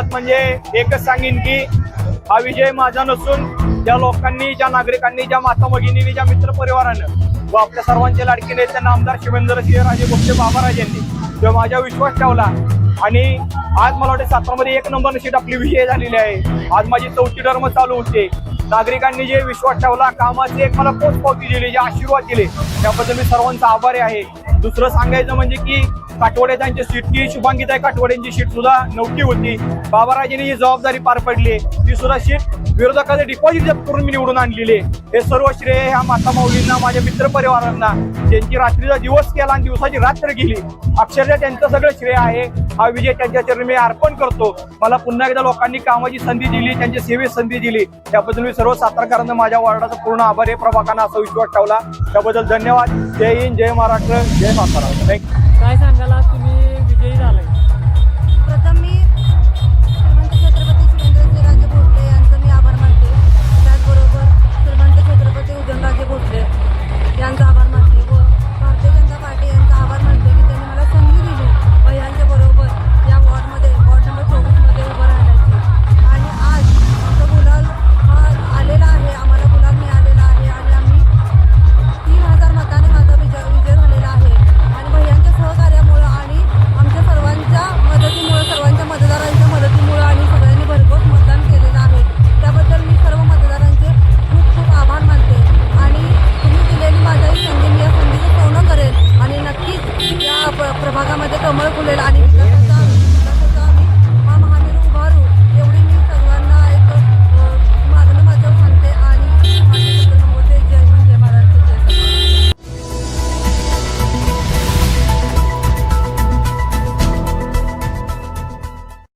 मुळात म्हणजे एकच सांगेन की हा विजय माझा नसून ज्या लोकांनी, ज्या नागरिकांनी, ज्या माता भगिनींनी, ज्या मित्रपरिवारानं व आपल्या सर्वांचे लाडके नेते आमदार शिवेंद्रसिंहराजे भोसले बाबाराजेंनी जो माझ्या विश्वास ठेवला आणि आज मला वाटतं सातारामध्ये 1 नंबर सीट आपली विजय झालेली आहे। आज माझी 4थी टर्म चालू होते। नागरिकांनी जे विश्वास ठेवला, कामाचे एक मला पोचपावती दिली, जे आशीर्वाद दिले त्याबद्दल मी सर्वांचा आभारी आहे। दुसरं सांगायचं म्हणजे की काटवड्याची सीटची शुभांगीताई काटवड्यांची सीट सुद्धा नव्हती होती। बाबाराजेंनी ही जबाबदारी पार पडली, ती सुद्धा सीट विरोधकाचे डिपॉझिट करून मी निवडून आणलेले। हे सर्व श्रेय ह्या माता माऊलींना, माझ्या मित्रपरिवारांना, ज्यांची रात्रीचा दिवस केला आणि दिवसाची रात्र गेली, अक्षरशः त्यांचं सगळं श्रेय आहे। हा विजय त्यांच्या चरणी मी अर्पण करतो। मला पुन्हा एकदा लोकांनी कामाची संधी दिली, त्यांच्या सेवेची संधी दिली, त्याबद्दल मी सर्व सातारकरांना, माझ्या वार्डाचा पूर्ण आभार आहे। प्रभाकांना असा विश्वास ठेवला त्याबद्दल धन्यवाद। जय हिंद, जय महाराष्ट्र, जय सातारा। थँक्यू। काय सांगाल आज